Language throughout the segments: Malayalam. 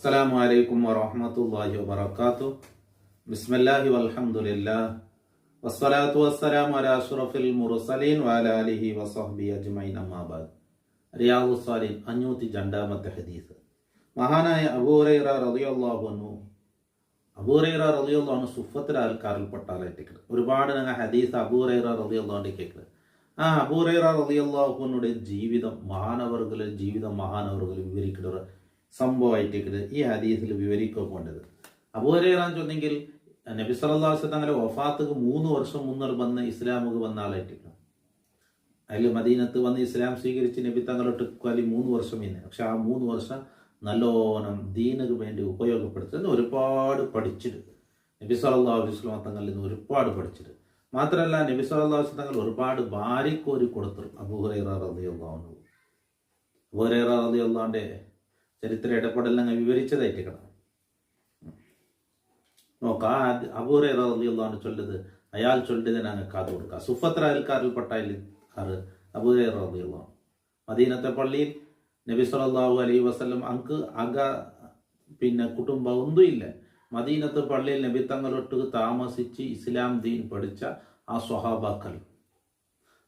അസ്സലാമു അലൈക്കും വറഹ്മത്തുള്ളാഹി വബറകാതുഹു. ബിസ്മില്ലാഹി വൽഹംദുലില്ലാഹ് വസ്സലാത്തു വസ്സലാമു അലാ അഷ്റഫിൽ മുർസലീൻ വഅലാ ആലിഹി വസഹ്ബിഹി അജ്മഈൻ. അമ്മാ ബഅദ്. റിയാദുസ് സാലിഹീൻ 502ാമത്തെ ഹദീസ്. മഹാനായ അബൂ ഹുറൈറ റളിയല്ലാഹു അൻഹു സുഫത്തിൽ ആൾക്കാരിൽപ്പെട്ട ആളായിട്ട് ഒരുപാട് ഞങ്ങൾ ഹദീസ് അബൂ ഹുറൈറ റളിയല്ലാഹു അൻഹു കേൾക്കുന്നത്. ആ അബൂ ഹുറൈറ റളിയല്ലാഹു അൻഹുവിന്റെ ജീവിതം മഹാനവറുകൾ വിവരിക്കുന്ന സംഭവമായിട്ട് ഈ ഹദീസിൽ വിവരിക്കപ്പോണ്ടത്. അബൂ ഹുറൈറ ചൊന്നെങ്കിൽ നബി സല്ലല്ലാഹു അലൈഹി വസല്ലം തങ്ങളുടെ വഫാത്തുക്ക് 3 വർഷം മുന്നർ വന്ന് ഇസ്ലാമുക്ക് വന്ന ആളായിട്ടില്ല. അതിൽ മദീനത്ത് വന്ന് ഇസ്ലാം സ്വീകരിച്ച് നബി തങ്ങളോട്ട് 3 വർഷം ഇന്ന്. പക്ഷെ ആ 3 വർഷം നല്ലോണം ദീനക്ക് വേണ്ടി ഉപയോഗപ്പെടുത്തുന്നത് ഒരുപാട് പഠിച്ചിട്ട് നബി സല്ലല്ലാഹു അലൈഹി വസല്ലം തങ്ങളിൽ നിന്ന് ഒരുപാട് പഠിച്ചിട്ട് മാത്രമല്ല നബി സല്ലല്ലാഹു അലൈഹി വസല്ലം തങ്ങൾ ഒരുപാട് ഭാര്യക്കോരി കൊടുത്തു. അബൂ ഹുറൈറ റളിയല്ലാഹു അൻഹു അബൂ ഹുറൈറ റളിയല്ലാഹു അൻഹുവിന്റെ ചരിത്ര ഇടപെടൽ വിവരിച്ചതായിട്ട് കിടന്നു നോക്കാം. അബൂ ഹുറൈറ റളിയല്ലാഹു അൻഹു ചൊല്ലത് അയാൾ ചൊല്ലത് ഞങ്ങൾ കാതു കൊടുക്കുക. സുഫത്ര അയൽക്കാരിൽപ്പെട്ട അബൂ ഹുറൈറ റളിയല്ലാഹു അൻഹു മദീനത്തെ പള്ളിയിൽ നബി സല്ലല്ലാഹു അലൈഹി വസല്ലം കുടുംബം ഒന്നുമില്ല. മദീനത്തെ പള്ളിയിൽ നബി തങ്ങളൊട്ട് താമസിച്ച് ഇസ്ലാം ദീൻ പഠിച്ച ആ സ്വഹാബാക്കൾ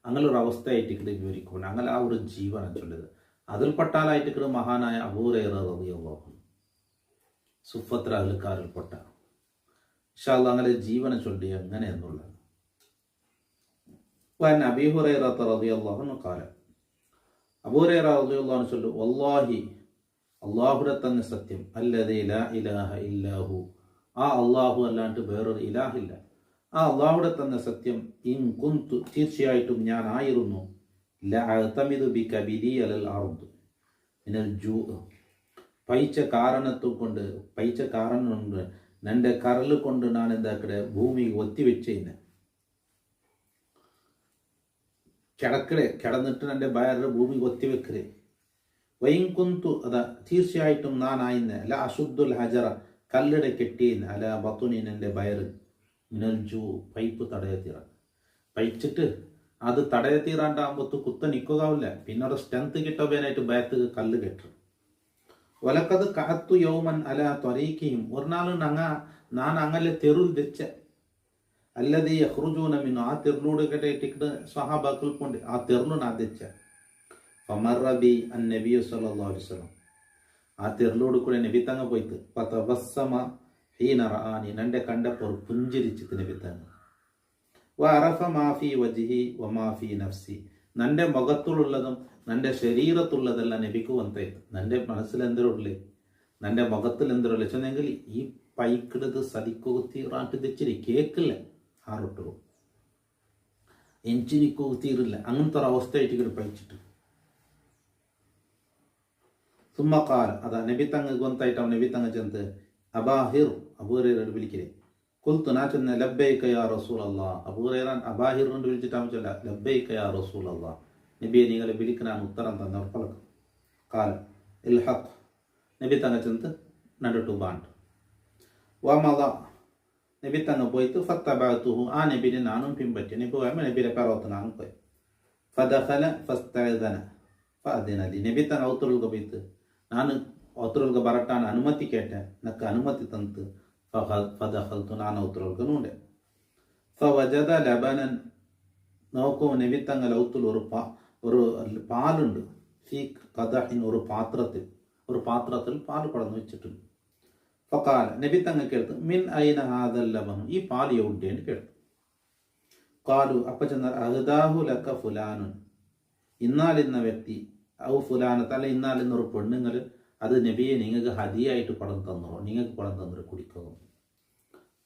അങ്ങനൊരു അവസ്ഥയായിട്ട് വിവരിക്കണം. അങ്ങനെ ആ ഒരു ജീവനം ചൊല്ലത് അതിൽപ്പെട്ടാലായിട്ട് മഹാനായ അബൂ ഹുറൈറ റളിയല്ലാഹു അൻഹു സുഫത്ര അയൽക്കാരിൽപ്പെട്ട ഇൻഷാ അല്ലാഹ് അങ്ങനെ ജീവനം ചൊല്ലി അങ്ങനെ എന്നുള്ളത്. അബീ ഹുറൈറ റളിയല്ലാഹു അൻഹു ഖാല അബൂ ഹുറൈറ റളിയല്ലാഹു അൻഹു ചൊല്ലു വല്ലാഹി അല്ലാഹുവിനെ തന്നെ സത്യം അല്ലദീ ലാ ഇലാഹ ഇല്ലാഹു ആ അല്ലാഹു അല്ലാണ്ട് വേറൊരു ഇലാഹില്ല. ആ അല്ലാഹുവിനെ തന്നെ സത്യം ഇൻ കുന്തു തീർച്ചയായിട്ടും ഞാൻ ആയിരുന്നു ലഅതമിദു ബികബിദി അലൽ അർദ് മിനൽ ജൂ പൈച്ച കാരണം കൊണ്ട് നന്റെ കരല് കൊണ്ട് ഞാൻ എന്താക്കടെ ഭൂമി ഒത്തിവെച്ചേന്ന് കിടന്നിട്ട് എൻ്റെ ബയറ് ഭൂമി ഒത്തിവെക്കരെ വൈകുന്തു അതാ തീർച്ചയായിട്ടും നാനായിന്ന് അല്ല അശുദ്ധുൽ ഹജറ കല്ലിടെ കെട്ടിയെന്ന് അല്ല ബത്തുനിൻ എൻ്റെ ബയറ് മിനൽ ജൂ പൈപ്പ് തടയത്തീറ പൈച്ചിട്ട് അത് തടയത്തീറാണ്ടാകുമ്പോൾ കുത്ത നിൽക്കുകയില്ല. പിന്നെ ഒരു സ്ട്രെങ്ത് കിട്ടുവാനായിട്ട് ബയത്ത് കല്ല് കെട്ടും. ഒലക്കത് കാത്തു യൗമൻ അല ത്വരീക്കയും ഒരു നാൾ ഞാൻ അങ്ങനെ തെരുൾ വെച്ച അല്ലത് യഖ്റുജൂന മിൻ ആ തെരുളൂടെ കേട്ടിട്ട് സ്വഹാബാക്കൾ കൊണ്ട് ആ തെരുളു ഞാൻ വെച്ച ഫമറബി അൻ നബി സല്ലല്ലാഹു അലൈഹി വസല്ലം ആ തെരുളോട് കൂടെ നബി തങ്ങ പോയിട്ട് ഫതബസ്സമ ഹീന റആനി നന്റെ കണ്ടപ്പോൾ പുഞ്ചിരിച്ചിട്ട് നബി തങ്ങ വഅറഫ മാ ഫീ വജ്ഹി വമാ ഫീ നഫ്സി നന്റെ മുഖത്തുള്ളതും നന്റെ ശരീരത്തുള്ളതെല്ലാം നബിക്ക് വന്നേക്ക്. നന്റെ മനസ്സിൽ എന്തരല്ലേ നന്റെ മുഖത്തിൽ എന്തരല്ലേ ചെന്നെങ്കിൽ ഈ പൈക്കിടത് സതിക്കുകുത്തീറാട്ട് തെച്ചിരി കേക്കില്ല ആറൊട്ടു എഞ്ചിനിക്കുകുത്തീറില്ല അങ്ങനത്തെ ഒരു അവസ്ഥയായിട്ട് പൈച്ചിട്ട് സുമ്മക്കാല അതാ നബി തങ്ങ് ഗൊന്തായിട്ട് നബി തങ്ങ ചെന്ന് അബാഹിർ അബൂ ഹുറൈറ വിളിക്കേ കുൽത്തു നാ ചെന്ന് ലബ്ബൈക യാ റസൂലല്ലാഹ് അബൂ ഹുറൈറ അബാഹിർ കൊണ്ട് വിളിച്ചിട്ടാകുമ്പോൾ ചൊല്ല ലബ്ബൈക യാ റസൂലല്ലാഹ് നബിയെ നിങ്ങളെ വിളിക്കാൻ ഉത്തരം തന്നവർ പലക്കും കാലം ഇൽഹഖ് നബി തങ്ങ ചെന്ന് നടുട്ടു ബാണ്ട് വമദ നബി തങ്ങ പോയിട്ട് ഫത്തബഅതുഹു ആ നബിനെ നാനും പിൻപറ്റി. നബി പോയപ്പോൾ നബിയുടെ പിറകത്ത് നാനും പോയി. ഫദഖല ഫസ്തഅദന ഫഅദിന ലി നബി തങ്ങ ഔത്തുറുക പോയിട്ട് ನಾನು ಔತರೊಳಗೆ ಬರಟಾನ ಅನುಮತಿ ಕೇಟೆ ನಕ್ಕ ಅನುಮತಿ ತಂತು ಫದಖಲ್ತು ನಾನು ಔತರೊಳಗೆ ನೋಡೆ ഫവജദ ലബനൻ നോക്കൂ നബി തങ്ങൾ ഔത്തുൽ ഒരു പാലുണ്ട് ഫീ ഖദഹിൻ ഒരു പാത്രത്തിൽ പാൽ പടന്നു വെച്ചിട്ടുണ്ട്. ഫഖാല നബി തങ്ങൾ കേട്ടു മിൻ ഐന ഹാദൽ ലബൻ ഈ പാൽ എവിടെ എന്ന് കേട്ടു. ഖാലു അപ്പ ചെന്ന അഹ്ദാഹു ലക ഫുലാനുൻ ഇന്നാലിന്ന വ്യക്തി ഔ ഫുലാനത്ത് അല്ല ഇന്നാലിന്നൊരു പെണ്ണുങ്ങൾ അത് നബിയെ നിങ്ങൾക്ക് ഹദിയായിട്ട് പടം തന്നോ നിങ്ങൾക്ക് പടം തന്നൊരു കുടിക്കുന്നു.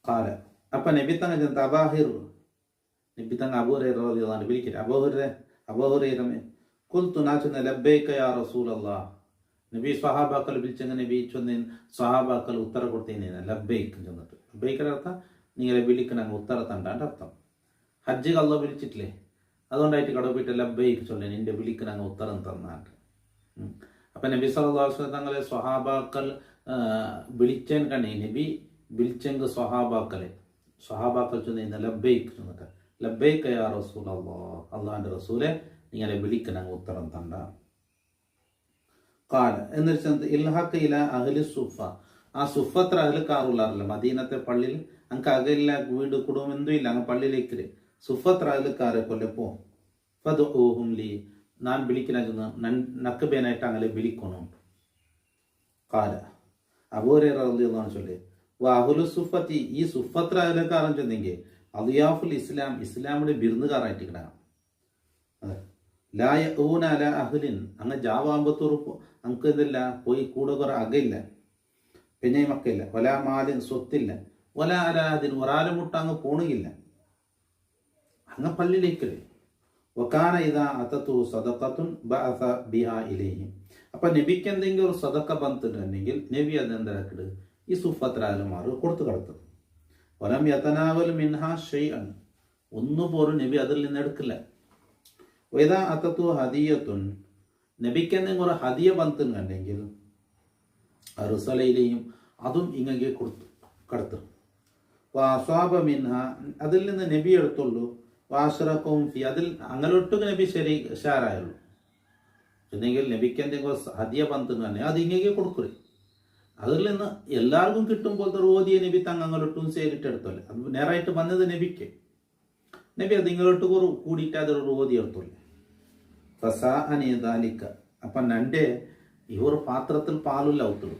കാല അപ്പൊ നബി തങ്ങ ചെന്ന അബാഹിർ നബി തങ്ങ അബൂ ഹുറൈറ റളിയല്ലാഹു അൻഹു വിളിക്കട്ടെ അബൂ ഹുറൈറ ഖുൽതു നാ ചെന്ന ലബ്ബൈക യാ റസൂലല്ലാഹ് നബി സ്വഹാബാക്കൾ വിളിച്ചെങ്കിൽ നബി ചൊന്ന സ്വഹാബാക്കൾ ഉത്തര കൊടുത്തേനെ ലബ്ബൈക്ക് ചെന്നിട്ട് ലബ്ബൈക്കിന്റെ അർത്ഥം നിങ്ങളെ വിളിക്കണ ഉത്തര തണ്ടാൻ്റെ അർത്ഥം. ഹജ്ജ് അല്ലാഹ് വിളിച്ചിട്ടില്ലേ അതുകൊണ്ടായിട്ട് കടവിട്ട് ലബ്ബൈക്ക് ചൊല്ലേ നിന്റെ വിളിക്കണ ഉത്തരം തന്നാണ്ട്. അപ്പൊ നബി സല്ലല്ലാഹു അലൈഹി വസല്ലം തങ്ങളെ സ്വഹാബാക്കൾ വിളിച്ചേൻ കണേ നബി വിളിച്ചെങ്കിൽ സ്വഹാബാക്കൾ ചൊന്ന ലബ്ബൈക്ക് ചൊന്നിട്ട് ലബ്ബൈക യാ റസൂലല്ലാഹ് അല്ലാഹുവിന്റെ റസൂലെ നിങ്ങളെ വിളിക്കണ ഉത്തരം തണ്ട. കാല എന്ന് വെച്ചാൽ ഇൽഹഖ് ഇല അഹ്ലി സുഫ, ആ സുഫത്ര അഹ്ലക്കാറുള്ളാറില്ല മദീനത്തെ പള്ളിയിൽ അങ്ങ് അകലില്ല വീട് കുടുംബം എന്തും ഇല്ല അങ്ങ് പള്ളിയിലേക്ക് സുഫത്ര അഹ്ലക്കാരെ കൊല്ലപ്പോ ഫദ്ഉഹും ലി, ഞാൻ വിളിക്കുന്ന നക്കബേനായിട്ട് അങ്ങനെ വിളിക്കണം. കാല അബൂ ഹുറൈറ റളിയല്ലാഹു അൻഹു ചൊല്ലി അഹ്ലു സുഫത്തി, ഈ സുഫത്ര അഹ്ലക്കാരൻ ചെന്നെങ്കിൽ അദിയാഫുൽ ഇസ്ലാം, ഇസ്ലാമിന്റെ വിരുന്നുകാരായിട്ട് കിടക്കാം. ലാ യഊന അല അഹ്ലിൻ, അങ്ങ് ജാവാമ്പത്തൂർ അങ്ങക്ക് ഇതില്ല പോയി കൂടെ കുറെ അകയില്ല പിന്നെ മക്കയില്ല, വലാ മാലിൻ സ്വത്തില്ല, വലാ അലാദിൻ ഒരാലും മുട്ട അങ്ങ് പോണില്ല അങ്ങ് പള്ളിയിലേക്കല്ലേ. വക്കാന ഇതാ അത്തത്തു സദഖത്തുൻ ബഅസ ബിഹാ ഇലൈഹിം, അപ്പൊ നബിക്ക് എന്തെങ്കിലും ഒരു സദക്ക ബന്ധിട്ടുണ്ടെങ്കിൽ നബി അതെന്താക്കിട് ഈ സുഫത്രാലുമാർ കൊടുത്തു കടത്തും. വലം യതനാവൽ മിൻഹ ഷൈഅൻ, ഒന്നുപോലും നബി അതിൽ നിന്ന് എടുക്കില്ല. വൈദാ അത്തത്തു ഹദിയത്തുൻ, നബിക്ക് എന്തെങ്കിലും ഒരു ഹദിയ ബന്ധിട്ടുണ്ടെങ്കിൽ അറുസലയിലെയും അതും ഇങ്ങനെ കൊടുത്തു കടത്തും. വാസ്വാബ മിൻഹ, അതിൽ നിന്ന് നബി എടുത്തുള്ളൂ. വാശ്രക്കും ഫി, അതിൽ അങ്ങനൊട്ടും നബി ശരി ഷാറായുള്ളൂ. എന്നെങ്കിൽ നബിക്ക് എന്തെങ്കിലും ഹദിയ ബന്ധിട്ടുണ്ടെങ്കിൽ അത് ഇങ്ങനെ കൊടുക്കരുത്. അതിൽ നിന്ന് എല്ലാവർക്കും കിട്ടുമ്പോഴത്തെ റോദിയെ നബി തങ്ങങ്ങളൊട്ടും സേരിട്ടെടുത്തല്ലേ, അത് നേരായിട്ട് വന്നത് നബിക്ക്. നബി അത് ഇങ്ങോട്ട് കൂടിയിട്ട് അതൊരു റോദി എടുത്തോല്ലേ. ഫസാ അനിയതാലിക്ക, അപ്പൊ നന്റെ ഈ ഒരു പാത്രത്തിൽ പാലില്ല ഔത്തുള്ളൂ.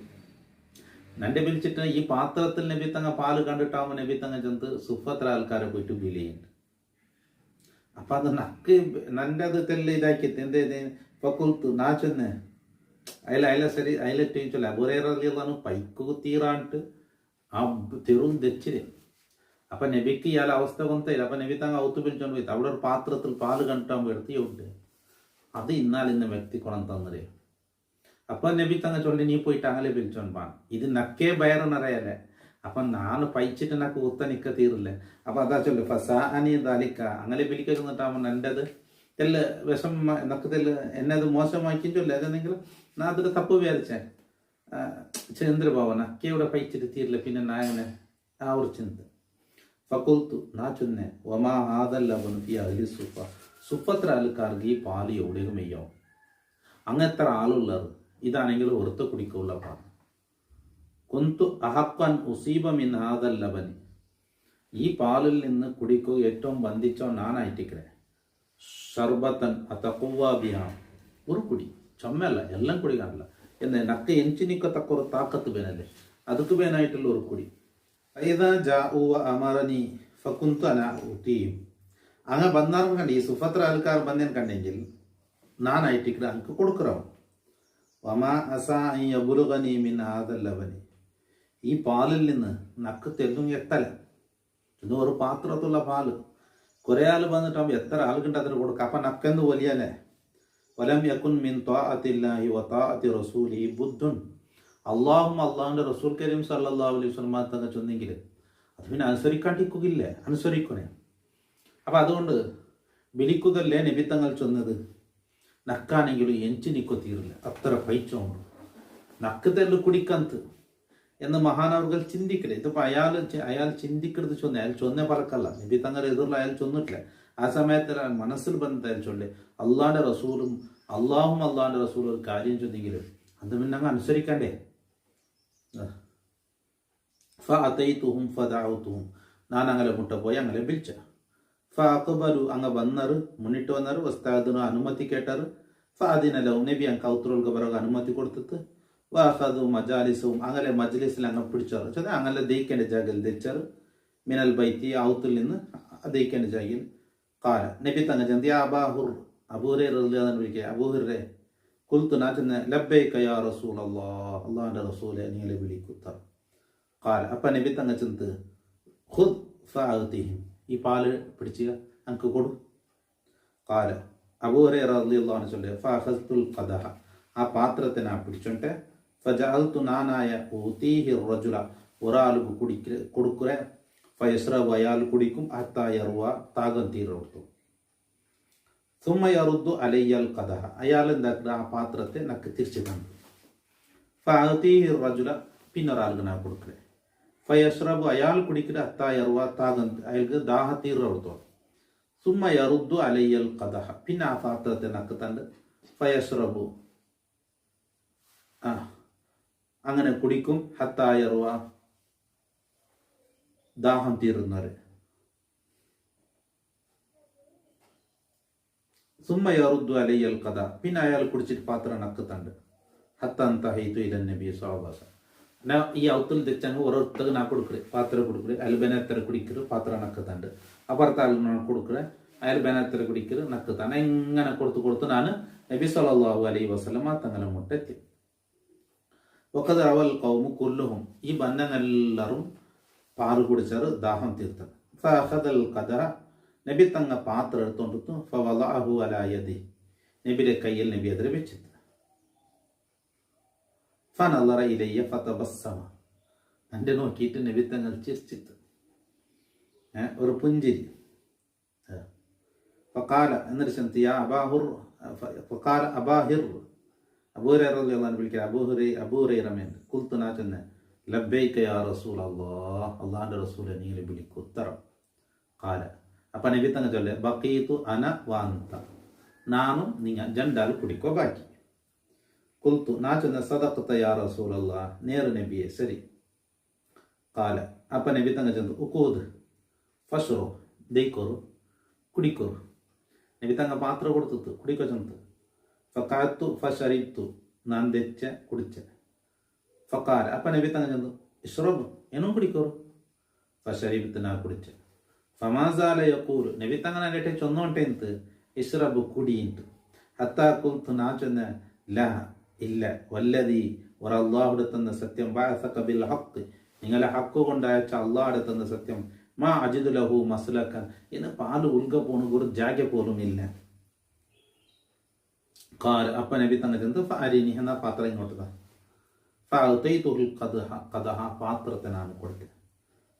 നന്റെ വിളിച്ചിട്ട് ഈ പാത്രത്തിൽ നബി തങ്ങ പാല് കണ്ടിട്ടാവുമ്പോൾ നബി തങ്ങ ചെന്ന് സുഫത്ര ആൾക്കാരെ പോയിട്ട് ബിലിയുണ്ട്. അപ്പൊ അത് നക്ക് നന്റെ അത് തെല്ല ഇതാക്കി എന്തേ പക്കുൽത്ത് നാ ചെന്ന് അയല സരി അയലറ്റ അബുറേറിയതാണ് പൈക്ക് തീറാണ്ട് ആ തെറും തെച്ചിര്. അപ്പൊ നബിക്ക് ഇയാൾ അവസ്ഥ കൊന്തയില്ല. അപ്പൊ നബി തങ്ങ ഔത്ത് പിടിച്ചോണ്ട് പോയി അവിടെ ഒരു പാത്രത്തിൽ പാല് കണ്ടിട്ടാകുമ്പോൾ എടുത്തിയുണ്ട്. അത് ഇന്നാലിന്ന് വ്യക്തി കൊണം തന്നതേ. അപ്പൊ നബി തങ്ങ ചൊല്ലി നീ പോയിട്ട് അങ്ങനെ പിടിച്ചോണ്ട് പാ, ഇത് നക്കേ ബയറെന്നറിയാലേ. അപ്പൊ നാണ് പൈച്ചിട്ട് നക്ക് ഉത്ത നിക്ക തീറില്ലേ. അപ്പൊ അതാ ചൊല്ലു ഫസാ അനി ദാലിക്ക, അങ്ങനെ പിടിക്കുന്നിട്ടാവുമ്പോൾ നല്ലത് തെല്ല വിഷം നക്ക് തെല്ല് എന്നെ അത് മോശമാക്കിയും ചൊല്ലു. അതെന്തെങ്കിലും നാ അതൊരു തപ്പ് വിചാരിച്ചേ ചന്ദ്രബാബ നക്കയുടെ പൈച്ചിട്ട് തീരില്ല പിന്നെ നായങ്ങനെ ആ ഒരു ചിന്ത. ഫക്കുൽത്തു നാ ചൊന്നെ ഒമാ ആദല്ലവൻ ഫി അഹ്ലി സുഫ, സുഫത്ര ആൾക്കാർക്ക് ഈ പാല് എവിടെയും മെയ്യാവും. അങ്ങെത്ര ആളുള്ളത് ഇതാണെങ്കിലും ഒറുത്ത് കുടിക്കുള്ള പാല്. കുന്തു അഹപ്പൻ ഉസീബ മിൻ ആദല്ലവൻ, ഈ പാലിൽ നിന്ന് കുടിക്കുക ഏറ്റവും ബന്ധിച്ചോ നാനായിട്ടിക്കേ. ഷർബത്തൻ അതക്കുവാബിയ, ഒരു കുടി ചമ്മല്ല എല്ലാം കുടിക്കാനല്ല എന്ന് നക്ക എഞ്ചി നിക്കത്തക്ക ഒരു താക്കത്ത് വേനല്ലേ, അതുക്ക് വേനായിട്ടുള്ള ഒരു കുടി. അമറനി ഫക്കുന്തു അന ഊത്തിയും, അങ്ങ് ബന്നാറും കണ്ടി ഈ സുഫത്ര ആൾക്കാർ ബന്ധൻ കണ്ടെങ്കിൽ നാനായിട്ടിക്കട അങ്ങ് കൊടുക്കറാവും. വമാ അസാബുലുഗനി മിൻ ആദല്ലവനി, ഈ പാലിൽ നിന്ന് നക്ക് തെല്ലും എത്തല. ഇന്ന് ഒരു പാത്രത്തുള്ള പാല് കുറെ ആൾ വന്നിട്ടാകുമ്പോൾ എത്ര ആൾക്കുണ്ട് അതിന് കൊടുക്കുക. അപ്പൊ നക്കെന്ന് വലിയല്ലേ. വലം യകുൻ മിൻ ത്വാഅത്തില്ലാഹി വത്വാഅത്തി റസൂലിഹി ബുദ്ദുൻ, അള്ളാഹും അള്ളാഹുന്റെ റസൂൽ കരീം സല്ലല്ലാഹു അലൈഹി വസല്ലം തങ്ങ ചൊന്നെങ്കിൽ അത് പിന്നെ അനുസരിക്കാണ്ടിരിക്കുകയില്ലേ, അനുസരിക്കണേ. അപ്പൊ അതുകൊണ്ട് വിളിക്കുകല്ലേ നബി തങ്ങൾ ചൊന്നത്. നക്കാണെങ്കിലും എഞ്ചി നിക്കോ തീരില്ല, അത്ര പൈച്ചുണ്ട് നക്ക് തെല്ല് കുടിക്കന്ത് എന്ന് മഹാനവർകൾ ചിന്തിക്കലേ. ഇതിപ്പോ അയാൾ ചിന്തിക്കരുത് ചൊന്നെ, അയാൾ ചൊന്നേ പറക്കല്ല. നബി തങ്ങൾ എതിർള്ള അയാൾ ചൊന്നിട്ടില്ല. ആ സമയത്ത് മനസ്സിൽ ബന്ധം അയാൾ ചൊല്ലേ അള്ളാന്റെ റസൂലും അള്ളാന്റെ റസൂലും ഒരു കാര്യം ചൊന്നെങ്കിലും അത് പിന്നെ അങ്ങ് അനുസരിക്കണ്ടേ. ഫഅതൈതുഹും ഫദഅഉതുഹും, ഞാൻ അങ്ങനെ മുട്ട പോയി അങ്ങനെ വിളിച്ച. ഫഅഖബലു, അങ്ങ് വന്നറ് മുന്നിട്ട് വന്നറ്. വസ്താദിനു, അനുമതി കേട്ടറ്. ഫഅദിനലഹും, നബി അങ്ങ് കൗത്തുറൾക്ക് പിറകെ അനുമതി കൊടുത്തിട്ട്. വാഹദു മജാലിസും, അങ്ങനെ മജ്ലിസിൽ അങ്ങ് പിടിച്ചറ്. ചൊന്നെ അങ്ങനെ ദയിക്കേണ്ട ജാഗയിൽ ദയിച്ചറ്. മിനൽ ബൈത്തി, ഔത്തിൽ നിന്ന് ദയിക്കേണ്ട ജാഗയിൽ. കാല നബി തങ്ങ ചന്തി അബാഹുർ, അബൂഹുറൈറ റളിയല്ലാഹു അൻഹു വിളിക്കുക. അബൂഹുറൈറ കുൽത്തു, നാ ചെന്ന് ലബ്ബൈക യാ റസൂലല്ലാഹ്, അല്ലാഹുവിന്റെ റസൂലെ നിങ്ങളെ വിളിക്കുത്ത. കാല അപ്പൊ നബി തങ്ങ ചെന്ന് ഖുദ് ഫഅതിഹിം, ഈ പാല് പിടിച്ച് അങ്ങ് കൊടു. കാല അബൂഹുറൈറ റളിയല്ലാഹു അൻഹു ചൊല്ലെ ഫഅഖസ്തുൽ ഖദഹ, ആ പാത്രത്തെ ഞാൻ പിടിച്ചോട്ടെ. ഫജഅൽതു, നാനായ ഊതീഹി റജുല, ഒരാൾക്ക് കൊടുക്കുറെ. ഫയസ്റബു, അയാൾ കുടിക്കും. ഹത്താ യർവ, താകം തീർത്തു. സുമ്മ യറുദ്ദു അലയ്യൽ ഖദഹ, അയാൾ എന്താക്കുക ആ പാത്രത്തെ നക്ക് തിരിച്ചു തന്നു. ഫഅതീഹി റജുല, പിന്നെ ഒരാൾക്ക് ഞാൻ കൊടുക്ക래. ഫയസ്റബു, അയാൾ കുടിക്കുക. ഹത്താ യർവ, താകം അയാൾക്ക് ദാഹ തീർത്തു. സുമ്മ യറുദ്ദു അലയ്യൽ ഖദഹ, പിന്നെ ആ പാത്രത്തെ നക്ക് തണ്ട്. ഫയസ്റബു, ആ അങ്ങനെ കുടിക്കും. ഹത്തായറുവ ദാഹം തീരുന്നവരെ. സുമ്മയറുദ്ദു അലയ്യൽ കഥ, പിന്നെ അയാൾ കുടിച്ചിട്ട് പാത്രം നക്കുന്നുണ്ട്. ഹത്താൻ തഹൈതു ഇലൻ നബി സ്വഭാവ ഈ ഔത്തിൽ തെച്ചങ്ങ് ഓരോരുത്തർക്ക് നാ കൊടുക്കറ്, പാത്രം കൊടുക്കറ്, അയാൾ ബെനത്തര കുടിക്കറ്, പാത്രം നക്കുന്നുണ്ട്. അപ്പുറത്തെ ആൾ കൊടുക്കറ്, അയാൾ ബെനത്തര കുടിക്കറ്, നക്കുത്താണ്. എങ്ങനെ കൊടുത്ത് ഞാൻ നബി സല്ലല്ലാഹു അലൈഹി വസല്ലമ തങ്ങളെ മുട്ടെത്തി. വഖദ് റവൽ ഖൗമു കുല്ലുഹും, ഈ ബന്നങ്ങളെല്ലാവരും പാല് കുടിച്ചാറ് ദാഹം തീർത്തത്. ഫഅഖദൽ ഖദഹ, നബി തങ്ങ പാത്രം എടുത്തോണ്ടിತ್ತು. ഫവളഅഹു അലാ യദി, നബിയുടെ കയ്യിൽ നബി അതിൽ വെച്ചിട്ട്. ഫനളറ ഇലയ്യ ഫതബസ്സമ, എൻ്റെ നോക്കിയിട്ട് നബി തങ്ങൾ ചിരിച്ചിട്ട് ഒരു പുഞ്ചിരി. ഫഖാല, എന്നിട്ട് ചെന്ന് യാ അബാഹുർ, ഫഖാല അബാഹിർ, അബൂഹുറൈറ റളിയല്ലാഹു അൻഹു വിളിക്കുക. അബൂഹുറൈറമേൻ ഖുൽതു, നാ ചെന്ന് ലബ്ബൈക യാ റസൂലല്ലാഹ്, അല്ലാഹുവിൻ്റെ റസൂലെ നീ വിളിക്കൂ, ഉത്തരം. ഖാല, അപ്പൊ നബി തങ്ങൾ ചൊല്ലെ ബഖീതു അന വഅന്ത, നാനും നിങ്ങൾ രണ്ടാൾ കുടിക്കോ ബാക്കി. ഖുൽതു, നാ ചെന്ന് സദഖത യാ റസൂലല്ലാഹ്, നേർ നബിയെ ശരി. ഖാല, അപ്പൊ നബി തങ്ങൾ ചെന്ന് ഉഖൂദ് ഫശ്റു, ദൈക്കോറു കുടിക്കോറു. നബി തങ്ങൾ പാത്രം കൊടുത്തു കുടിക്കോ ചെന്ന്. ഫഖഅത്തു ഫശരിബ്തു, ഞാൻ തെച്ച കുടിച്ച. ഫഖാല, അപ്പൊ നബി തങ്ങൾ ചെന്ന് ഇഷ്റബ്, എന്നും കുടിക്കോറു. ഫശരിബ്തു, ഞാൻ കുടിച്ച. ഫമാസാല യഖൂൽ, നബി തങ്ങൾ എൻ്റെ ചൊന്നോട്ടെ എന്ത് ഇഷ്റബ് കുടിയിട്ട്. ഹത്താ ഖുൽതു, നാ ചെന്ന് ലാ ഇല്ല, വല്ലതി ഒരു അള്ളാഹുടെ തന്ന സത്യം, ബഅസക ബിൽ ഹഖ്, നിങ്ങളെ ഹക്ക് കൊണ്ടയച്ച അള്ളാഹുടെ തന്ന സത്യം, മാ അജിദു ലഹു മസ്ലകൻ, ഇന്ന് പാല് ഉൽക പോണ ഒരു ജാഗ പോലും ഇല്ല. ഖാല, അപ്പ നബി തങ്ങൾ ചെന്ന് ഫഅരിനി, എന്നാ പാത്രം ഇങ്ങോട്ട് താ. ഫഅതൈതുൽ ഖദഹ, പാത്രത്തെ ഞാൻ കൊടുത്തു.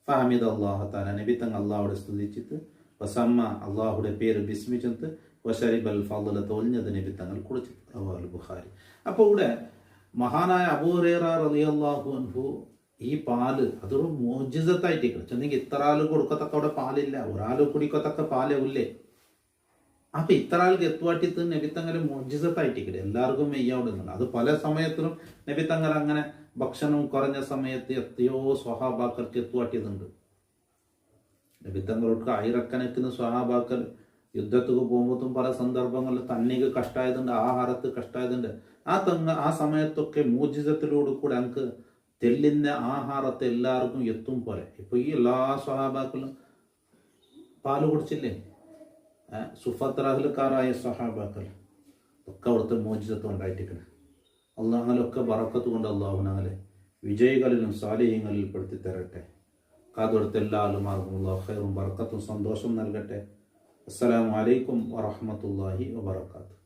ഫഹമിദ അല്ലാഹു തആല, നബി തങ്ങൾ അള്ളാഹുടെ സ്തുതിച്ചിട്ട്. വസമ്മ, അള്ളാഹുടെ പേര് ബിസ്മിച്ചിട്ട്. വശരിബൽ ഫളല, തോൽഞ്ഞത് നബി തങ്ങൾ കുടിച്ചു. റവാഹുൽ ബുഖാരി. അപ്പോൾ ഇവിടെ മഹാനായ അബൂഹുറൈറ റളിയല്ലാഹു അൻഹു ഈ പാല് അതൊരു മോജിസത്തായിട്ട് ചെന്നെങ്കിൽ ഇത്ര ആള് കൊടുക്കത്തക്ക അവിടെ പാലില്ല, ഒരാൾ കുടിക്കത്തക്ക പാലേ ഉള്ളേ. അപ്പൊ ഇത്ര ആൾക്ക് എത്തുവാട്ടിത്ത് നബിത്തങ്ങളെ മോജിസത്തായിട്ടിക്കട്ടെ, എല്ലാവർക്കും മെയ്യാവുന്നുണ്ട്. അത് പല സമയത്തിലും നബിത്തങ്ങൾ അങ്ങനെ ഭക്ഷണം കുറഞ്ഞ സമയത്ത് എത്രയോ സ്വഹാബാക്കൾക്ക് എത്തുവാട്ടിയതുണ്ട്. നബിത്തങ്ങൾക്ക് ആയിരക്കണക്കിന് സ്വഹാബാക്കൾ യുദ്ധത്തിന് പോകുമ്പോഴും പല സന്ദർഭങ്ങളിൽ തന്നിക്ക് കഷ്ടമായതുണ്ട്, ആഹാരത്ത് കഷ്ടമായതുണ്ട്. ആ സമയത്തൊക്കെ മോജിസത്തിലൂടെ കൂടെ നമുക്ക് തെല്ലിന്ന ആഹാരത്തെ എല്ലാവർക്കും എത്തും പോലെ. ഇപ്പൊ ഈ എല്ലാ സ്വഹാബാക്കളും പാല് കുടിച്ചില്ലേ, സുഫത്രഹൽക്കാരായ സഹാബാക്കൾ ഒക്കെ അവിടുത്തെ മോചിതത്വം ഉണ്ടായിട്ടിരിക്കണം. അള്ളാഹലൊക്കെ ബറക്കത്ത് കൊണ്ട് അള്ളാഹു ഞങ്ങളെ വിജയികളിലും സാലിഹ്യങ്ങളിൽ പെടുത്തി തരട്ടെ. കാതൊടുത്ത് എല്ലാ ആളുമാർക്കും അള്ളാഹു ഖൈറും ബറക്കത്തും സന്തോഷം നൽകട്ടെ. അസ്സലാമു അലൈക്കും വറഹ്മത്തുള്ളാഹി വബറകാതുഹു.